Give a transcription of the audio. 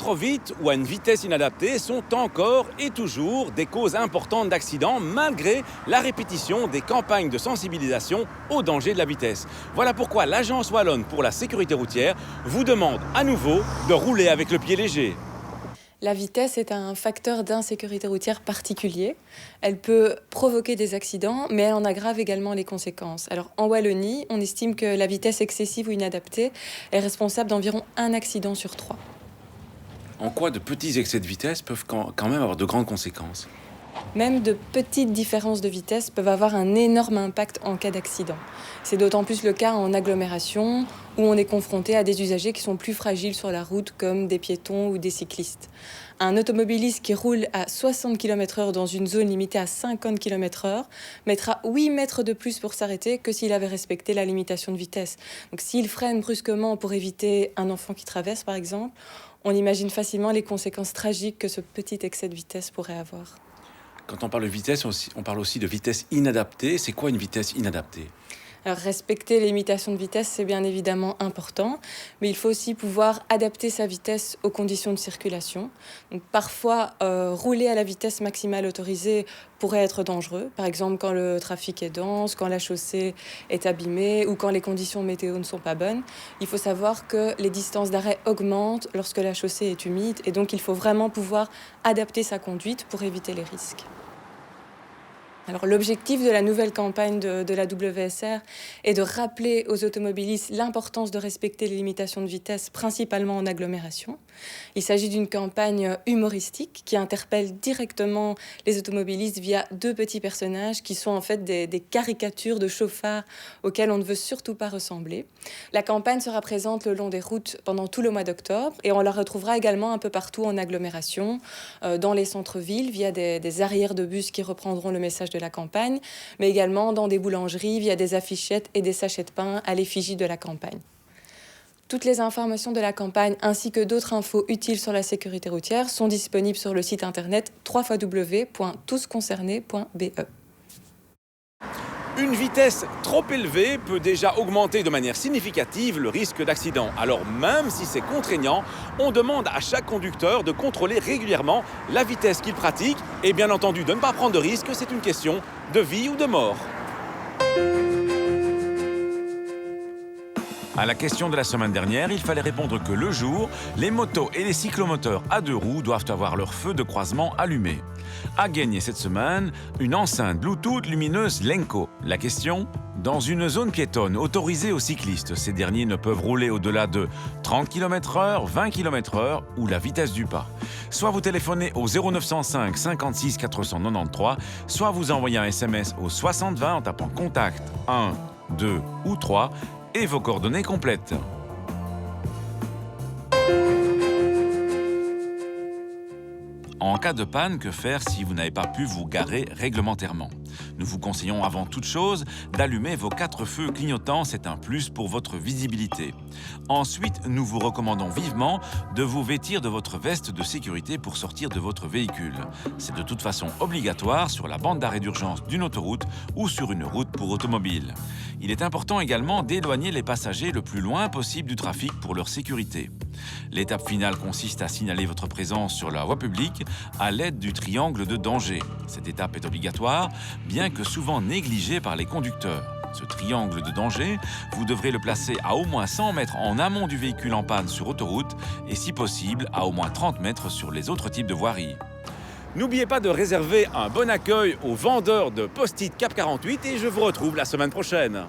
trop vite ou à une vitesse inadaptée sont encore et toujours des causes importantes d'accidents malgré la répétition des campagnes de sensibilisation au danger de la vitesse. Voilà pourquoi l'Agence wallonne pour la sécurité routière vous demande à nouveau de rouler avec le pied léger. La vitesse est un facteur d'insécurité routière particulier. Elle peut provoquer des accidents, mais elle en aggrave également les conséquences. Alors, en Wallonie, on estime que la vitesse excessive ou inadaptée est responsable d'environ un accident sur 3. En quoi de petits excès de vitesse peuvent quand même avoir de grandes conséquences? Même de petites différences de vitesse peuvent avoir un énorme impact en cas d'accident. C'est d'autant plus le cas en agglomération, où on est confronté à des usagers qui sont plus fragiles sur la route, comme des piétons ou des cyclistes. Un automobiliste qui roule à 60 km/h dans une zone limitée à 50 km/h mettra 8 mètres de plus pour s'arrêter que s'il avait respecté la limitation de vitesse. Donc s'il freine brusquement pour éviter un enfant qui traverse, par exemple, on imagine facilement les conséquences tragiques que ce petit excès de vitesse pourrait avoir. Quand on parle de vitesse, on parle aussi de vitesse inadaptée. C'est quoi une vitesse inadaptée? Alors, respecter les limitations de vitesse, c'est bien évidemment important, mais il faut aussi pouvoir adapter sa vitesse aux conditions de circulation. Donc, parfois, rouler à la vitesse maximale autorisée pourrait être dangereux, par exemple quand le trafic est dense, quand la chaussée est abîmée ou quand les conditions météo ne sont pas bonnes. Il faut savoir que les distances d'arrêt augmentent lorsque la chaussée est humide et donc il faut vraiment pouvoir adapter sa conduite pour éviter les risques. Alors, l'objectif de la nouvelle campagne de la WSR est de rappeler aux automobilistes l'importance de respecter les limitations de vitesse, principalement en agglomération. Il s'agit d'une campagne humoristique qui interpelle directement les automobilistes via 2 petits personnages qui sont en fait des caricatures de chauffards auxquels on ne veut surtout pas ressembler. La campagne sera présente le long des routes pendant tout le mois d'octobre et on la retrouvera également un peu partout en agglomération, dans les centres-villes via des arrières de bus qui reprendront le message de la campagne, mais également dans des boulangeries via des affichettes et des sachets de pain à l'effigie de la campagne. Toutes les informations de la campagne ainsi que d'autres infos utiles sur la sécurité routière sont disponibles sur le site internet www.tousconcernés.be. Une vitesse trop élevée peut déjà augmenter de manière significative le risque d'accident. Alors même si c'est contraignant, on demande à chaque conducteur de contrôler régulièrement la vitesse qu'il pratique et bien entendu de ne pas prendre de risques, c'est une question de vie ou de mort. À la question de la semaine dernière, il fallait répondre que le jour, les motos et les cyclomoteurs à 2 roues doivent avoir leur feu de croisement allumé. A gagné cette semaine une enceinte Bluetooth lumineuse Lenco. La question: dans une zone piétonne autorisée aux cyclistes, ces derniers ne peuvent rouler au-delà de 30 km/h, 20 km/h ou la vitesse du pas. Soit vous téléphonez au 0905 56 493, soit vous envoyez un SMS au 6020 en tapant contact 1, 2 ou 3 et vos coordonnées complètes. En cas de panne, que faire si vous n'avez pas pu vous garer réglementairement? Nous vous conseillons avant toute chose d'allumer vos 4 feux clignotants, c'est un plus pour votre visibilité. Ensuite, nous vous recommandons vivement de vous vêtir de votre veste de sécurité pour sortir de votre véhicule. C'est de toute façon obligatoire sur la bande d'arrêt d'urgence d'une autoroute ou sur une route pour automobiles. Il est important également d'éloigner les passagers le plus loin possible du trafic pour leur sécurité. L'étape finale consiste à signaler votre présence sur la voie publique à l'aide du triangle de danger. Cette étape est obligatoire, bien que souvent négligée par les conducteurs. Ce triangle de danger, vous devrez le placer à au moins 100 mètres en amont du véhicule en panne sur autoroute et si possible à au moins 30 mètres sur les autres types de voiries. N'oubliez pas de réserver un bon accueil aux vendeurs de post-it Cap 48 et je vous retrouve la semaine prochaine.